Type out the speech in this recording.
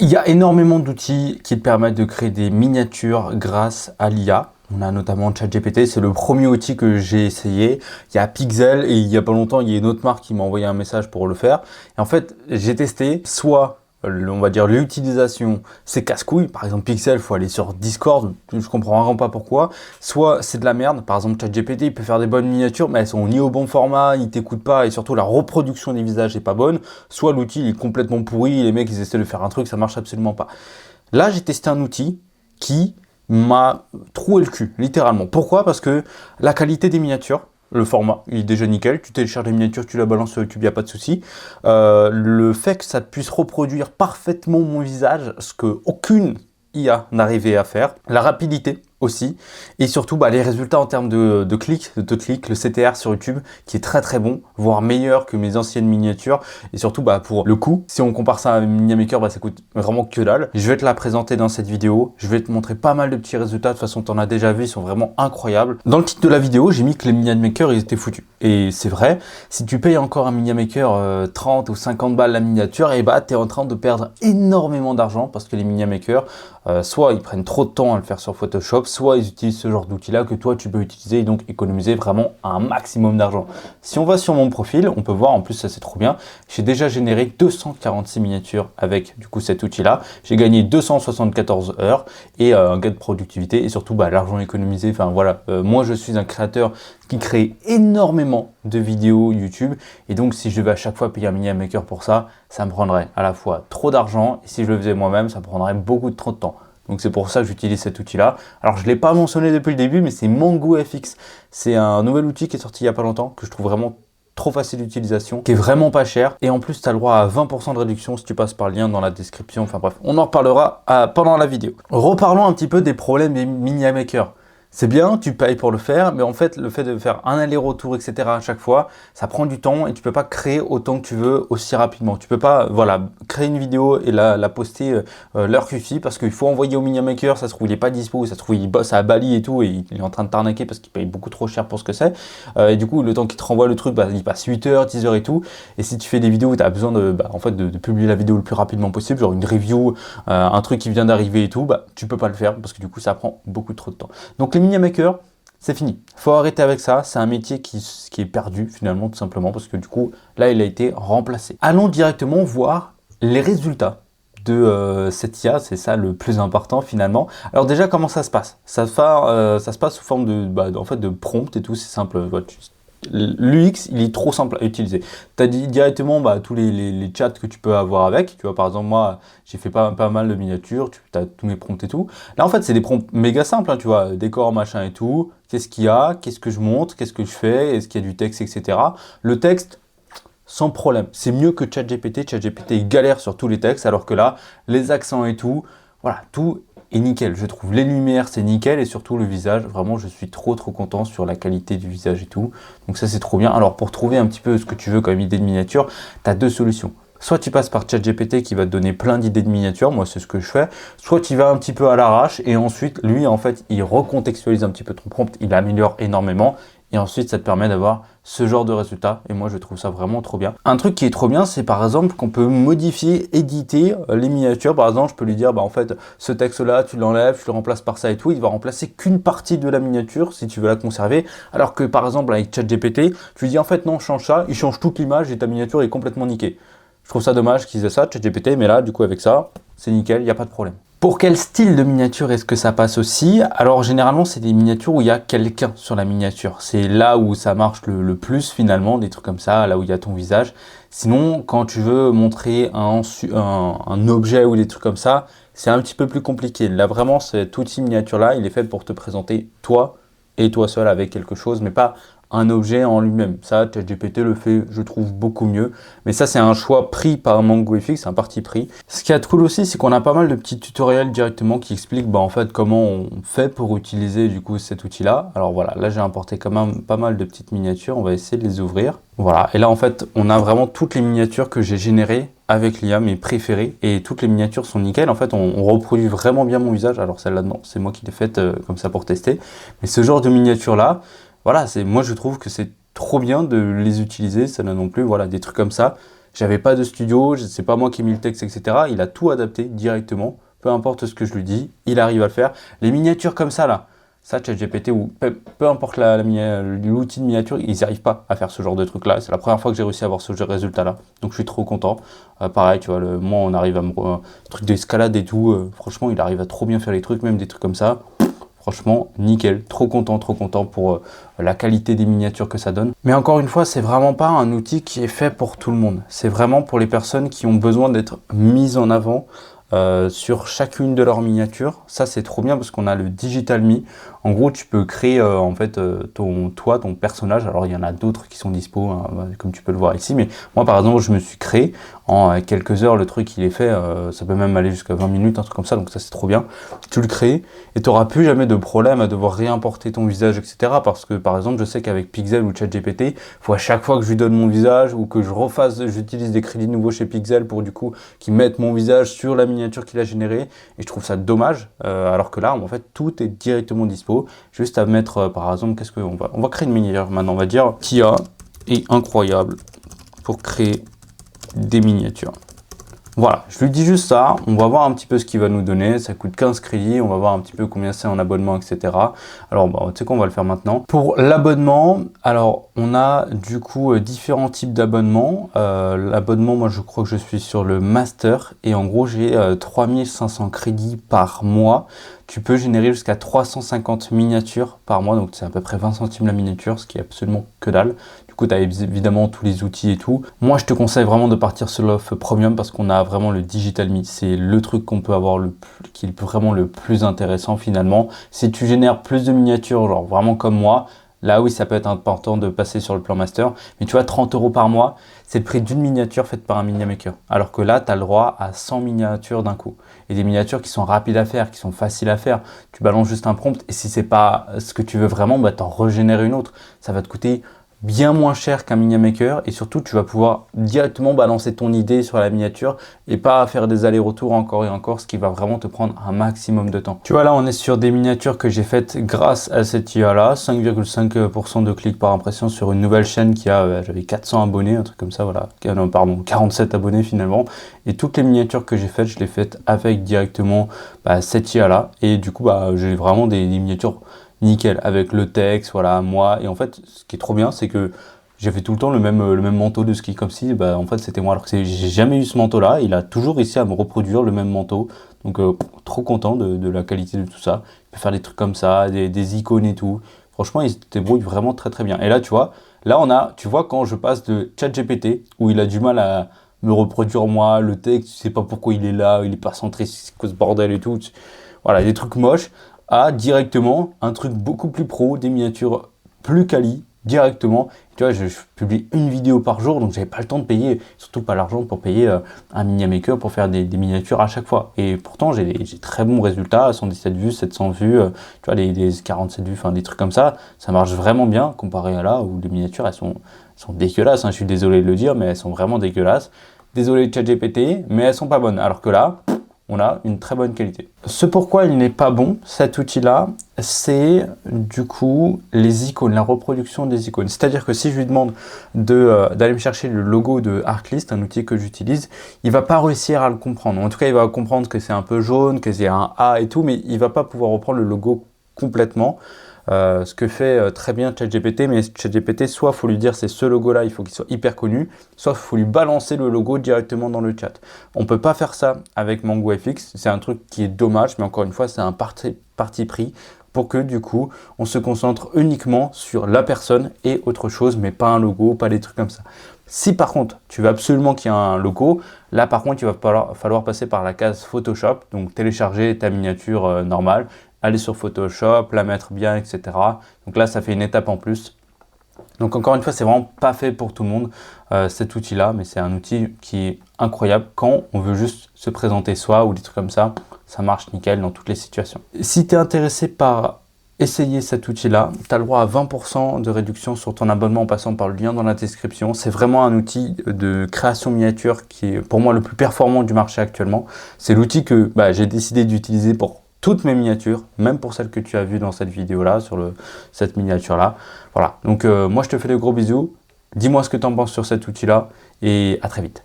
Il y a énormément d'outils qui te permettent de créer des miniatures grâce à l'IA. On a notamment ChatGPT, c'est le premier outil que j'ai essayé. Il y a Pixel et il y a pas longtemps, il y a une autre marque qui m'a envoyé un message pour le faire. Et en fait, j'ai testé soit on va dire l'utilisation, c'est casse-couille. Par exemple, Pixel, il faut aller sur Discord, je comprends vraiment pas pourquoi. Soit c'est de la merde, par exemple ChatGPT, il peut faire des bonnes miniatures, mais elles sont ni au bon format, il t'écoute pas, et surtout la reproduction des visages est pas bonne. Soit l'outil il est complètement pourri, les mecs ils essaient de faire un truc, ça marche absolument pas. Là, j'ai testé un outil qui m'a troué le cul, littéralement. Pourquoi? Parce que la qualité des miniatures, le format, il est déjà nickel. Tu télécharges les miniatures, tu la balances sur YouTube, il n'y a pas de souci. Le fait que ça puisse reproduire parfaitement mon visage, ce que aucune IA n'arrivait à faire. La rapidité aussi. Et surtout, les résultats en termes de clics, de taux de clics, le CTR sur YouTube, qui est très très bon, voire meilleur que mes anciennes miniatures. Et surtout, pour le coût, si on compare ça à Miniamaker, ça coûte vraiment que dalle. Je vais te la présenter dans cette vidéo. Je vais te montrer pas mal de petits résultats. De toute façon, tu en as déjà vu, ils sont vraiment incroyables. Dans le titre de la vidéo, j'ai mis que les Miniamaker, ils étaient foutus. Et c'est vrai, si tu payes encore un Miniamaker 30 ou 50 balles la miniature, et tu es en train de perdre énormément d'argent parce que les Miniamaker, soit ils prennent trop de temps à le faire sur Photoshop, soit ils utilisent ce genre d'outil-là que toi tu peux utiliser et donc économiser vraiment un maximum d'argent. Si on va sur mon profil, on peut voir, en plus ça c'est trop bien, j'ai déjà généré 246 miniatures avec du coup cet outil-là. J'ai gagné 274 heures et un gain de productivité et surtout l'argent économisé. Enfin voilà, moi je suis un créateur qui crée énormément de vidéos YouTube et donc si je devais à chaque fois payer un Miniamaker pour ça, ça me prendrait à la fois trop d'argent et si je le faisais moi-même, ça me prendrait beaucoup trop de temps. Donc c'est pour ça que j'utilise cet outil-là. Alors je ne l'ai pas mentionné depuis le début, mais c'est MangoFX. C'est un nouvel outil qui est sorti il n'y a pas longtemps, que je trouve vraiment trop facile d'utilisation, qui est vraiment pas cher. Et en plus, tu as le droit à 20% de réduction si tu passes par le lien dans la description. Enfin bref, on en reparlera pendant la vidéo. Reparlons un petit peu des problèmes des Miniamaker. C'est bien, tu payes pour le faire, mais en fait, le fait de faire un aller-retour, etc. à chaque fois, ça prend du temps et tu peux pas créer autant que tu veux aussi rapidement. Tu peux pas, créer une vidéo et la poster l'heure qu'il suffit parce qu'il faut envoyer au Miniamaker, ça se trouve il est pas dispo, ça se trouve il bosse à Bali et tout et il est en train de t'arnaquer parce qu'il paye beaucoup trop cher pour ce que c'est. Et du coup, le temps qu'il te renvoie le truc, il passe 8 heures, 10 heures et tout. Et si tu fais des vidéos où tu as besoin de publier la vidéo le plus rapidement possible, genre une review, un truc qui vient d'arriver et tout, tu peux pas le faire parce que du coup, ça prend beaucoup trop de temps. Donc les Miniamaker, c'est fini. Faut arrêter avec ça. C'est un métier qui est perdu finalement, tout simplement, parce que du coup, là, il a été remplacé. Allons directement voir les résultats de cette IA. C'est ça le plus important finalement. Alors déjà, comment ça se passe? Ça se passe sous forme de prompt et tout. C'est simple. L'UX, il est trop simple à utiliser. Tu as dit directement tous les chats que tu peux avoir avec. Tu vois, par exemple, moi, j'ai fait pas mal de miniatures. Tu as tous mes prompts et tout. Là, en fait, c'est des prompts méga simples. Tu vois, décor, machin et tout. Qu'est-ce qu'il y a? Qu'est-ce que je montre? Qu'est-ce que je fais? Est-ce qu'il y a du texte, etc. Le texte, sans problème. C'est mieux que ChatGPT. ChatGPT galère sur tous les textes, alors que là, les accents et tout, voilà, tout est nickel. Je trouve les lumières, c'est nickel, et surtout le visage. Vraiment, je suis trop content sur la qualité du visage et tout. Donc ça, c'est trop bien. Alors, pour trouver un petit peu ce que tu veux comme idée de miniature, tu as deux solutions. Soit tu passes par ChatGPT qui va te donner plein d'idées de miniatures, moi c'est ce que je fais. Soit tu vas un petit peu à l'arrache et ensuite, lui, en fait, il recontextualise un petit peu ton prompt, il améliore énormément. Et ensuite, ça te permet d'avoir ce genre de résultat. Et moi, je trouve ça vraiment trop bien. Un truc qui est trop bien, c'est par exemple qu'on peut modifier, éditer les miniatures. Par exemple, je peux lui dire, en fait, ce texte-là, tu l'enlèves, tu le remplaces par ça et tout. Il va remplacer qu'une partie de la miniature si tu veux la conserver. Alors que par exemple, avec ChatGPT, tu lui dis, en fait, non, change ça. Il change toute l'image et ta miniature est complètement niquée. Je trouve ça dommage qu'ils aient ça, ChatGPT. Mais là, du coup, avec ça, c'est nickel, il n'y a pas de problème. Pour quel style de miniature est-ce que ça passe aussi? Alors généralement c'est des miniatures où il y a quelqu'un sur la miniature. C'est là où ça marche le plus finalement, des trucs comme ça, là où il y a ton visage. Sinon quand tu veux montrer un objet ou des trucs comme ça, c'est un petit peu plus compliqué. Là vraiment cet outil miniature là, il est fait pour te présenter toi et toi seul avec quelque chose, mais pas un objet en lui-même. Ça, ChatGPT le fait, je trouve, beaucoup mieux. Mais ça, c'est un choix pris par MangoFX, c'est un parti pris. Ce qui est cool aussi, c'est qu'on a pas mal de petits tutoriels directement qui expliquent en fait comment on fait pour utiliser du coup cet outil-là. Alors voilà, là j'ai importé quand même pas mal de petites miniatures. On va essayer de les ouvrir. Voilà, et là en fait, on a vraiment toutes les miniatures que j'ai générées avec l'IA, mes préférées, et toutes les miniatures sont nickel. En fait, on reproduit vraiment bien mon visage. Alors celle-là, non, c'est moi qui l'ai faite comme ça pour tester. Mais ce genre de miniature-là, voilà, moi je trouve que c'est trop bien de les utiliser, ça n'a non plus, voilà, des trucs comme ça. J'avais pas de studio, c'est pas moi qui ai mis le texte, etc. Il a tout adapté directement, peu importe ce que je lui dis, il arrive à le faire. Les miniatures comme ça là, ça ChatGPT ou peu importe l'outil de miniature, ils n'y arrivent pas à faire ce genre de truc là. C'est la première fois que j'ai réussi à avoir ce genre de résultat là, donc je suis trop content. Pareil, tu vois, moi on arrive à me truc d'escalade et tout, franchement il arrive à trop bien faire les trucs, même des trucs comme ça. Franchement, nickel, trop content pour la qualité des miniatures que ça donne. Mais encore une fois, c'est vraiment pas un outil qui est fait pour tout le monde. C'est vraiment pour les personnes qui ont besoin d'être mises en avant sur chacune de leurs miniatures. Ça, c'est trop bien parce qu'on a le Digital Me. En gros, tu peux créer en fait ton personnage. Alors, il y en a d'autres qui sont dispo, hein, comme tu peux le voir ici. Mais moi, par exemple, je me suis créé en quelques heures. Le truc, il est fait. Ça peut même aller jusqu'à 20 minutes, un truc comme ça. Donc ça, c'est trop bien. Tu le crées et tu n'auras plus jamais de problème à devoir réimporter ton visage, etc. Parce que, par exemple, je sais qu'avec Pixel ou ChatGPT, il faut à chaque fois que je lui donne mon visage ou que j'utilise des crédits nouveaux chez Pixel pour du coup qu'ils mettent mon visage sur la miniature qu'il a générée. Et je trouve ça dommage. Alors que là, en fait, tout est directement dispo. Juste à mettre, par exemple, qu'est-ce qu'on va... On va créer une miniature maintenant. On va dire Tia est incroyable pour créer des miniatures. Voilà, je lui dis juste ça, on va voir un petit peu ce qu'il va nous donner, ça coûte 15 crédits, on va voir un petit peu combien c'est en abonnement, etc. Alors, bah, tu sais quoi, on va le faire maintenant. Pour l'abonnement, alors, on a du coup différents types d'abonnements. L'abonnement, moi, je crois que je suis sur le Master, et en gros, j'ai 3500 crédits par mois. Tu peux générer jusqu'à 350 miniatures par mois, donc c'est à peu près 20 centimes la miniature, ce qui est absolument que dalle. Du coup, tu as évidemment tous les outils et tout. Moi, je te conseille vraiment de partir sur l'offre premium parce qu'on a vraiment le Digital Me. C'est le truc qu'on peut avoir qui est vraiment le plus intéressant finalement. Si tu génères plus de miniatures, genre vraiment comme moi, là oui, ça peut être important de passer sur le plan master. Mais tu vois, 30 € par mois, c'est le prix d'une miniature faite par un Miniamaker. Alors que là, tu as le droit à 100 miniatures d'un coup. Et des miniatures qui sont rapides à faire, qui sont faciles à faire. Tu balances juste un prompt et si c'est pas ce que tu veux vraiment, bah, t'en régénères une autre. Ça va te coûter bien moins cher qu'un Miniamaker et surtout tu vas pouvoir directement balancer ton idée sur la miniature et pas faire des allers-retours encore et encore, ce qui va vraiment te prendre un maximum de temps. Tu vois, là on est sur des miniatures que j'ai faites grâce à cette IA là, 5,5% de clics par impression sur une nouvelle chaîne qui a, j'avais 400 abonnés, un truc comme ça, voilà, non, pardon, 47 abonnés finalement, et toutes les miniatures que j'ai faites, je les faites avec directement cette IA là, et du coup j'ai vraiment des miniatures nickel, avec le texte, voilà, moi. Et en fait, ce qui est trop bien, c'est que j'ai fait tout le temps le même manteau de ski comme si, en fait, c'était moi. Alors que j'ai jamais eu ce manteau-là. Il a toujours réussi à me reproduire le même manteau. Donc, trop content de la qualité de tout ça. Il peut faire des trucs comme ça, des icônes et tout. Franchement, il se débrouille vraiment très très bien. Et là, tu vois, tu vois, quand je passe de ChatGPT, où il a du mal à me reproduire moi, le texte, tu sais pas pourquoi il est là, il est pas centré, c'est quoi ce bordel et tout. Voilà, des trucs moches à directement un truc beaucoup plus pro, des miniatures plus quali, directement. Tu vois, je publie une vidéo par jour, donc j'avais pas le temps de payer, surtout pas l'argent pour payer un Miniamaker pour faire des miniatures à chaque fois. Et pourtant, j'ai très bons résultats, 117 vues, 700 vues, tu vois, des 47 vues, enfin des trucs comme ça. Ça marche vraiment bien comparé à là où les miniatures, elles sont dégueulasses, hein, je suis désolé de le dire, mais elles sont vraiment dégueulasses. Désolé de ChatGPT, mais elles sont pas bonnes. Alors que là, on a une très bonne qualité. Ce pourquoi il n'est pas bon, cet outil-là, c'est du coup les icônes, la reproduction des icônes. C'est-à-dire que si je lui demande d'aller me chercher le logo de Artlist, un outil que j'utilise, il va pas réussir à le comprendre. En tout cas, il va comprendre que c'est un peu jaune, que c'est un A et tout, mais il va pas pouvoir reprendre le logo complètement. Ce que fait très bien ChatGPT, mais ChatGPT, soit il faut lui dire c'est ce logo-là, il faut qu'il soit hyper connu, soit il faut lui balancer le logo directement dans le chat. On ne peut pas faire ça avec MangoFX, c'est un truc qui est dommage, mais encore une fois, c'est un parti pris pour que du coup, on se concentre uniquement sur la personne et autre chose, mais pas un logo, pas des trucs comme ça. Si par contre, tu veux absolument qu'il y ait un logo, là par contre, il va falloir passer par la case Photoshop, donc télécharger ta miniature normale, aller sur Photoshop, la mettre bien, etc. Donc là, ça fait une étape en plus. Donc encore une fois, c'est vraiment pas fait pour tout le monde, cet outil-là, mais c'est un outil qui est incroyable quand on veut juste se présenter soi ou des trucs comme ça. Ça marche nickel dans toutes les situations. Si tu es intéressé par essayer cet outil-là, tu as le droit à 20% de réduction sur ton abonnement en passant par le lien dans la description. C'est vraiment un outil de création miniature qui est pour moi le plus performant du marché actuellement. C'est l'outil que j'ai décidé d'utiliser pour toutes mes miniatures, même pour celles que tu as vues dans cette vidéo-là, sur cette miniature-là. Voilà, donc moi je te fais de gros bisous. Dis-moi ce que tu en penses sur cet outil-là. et à très vite.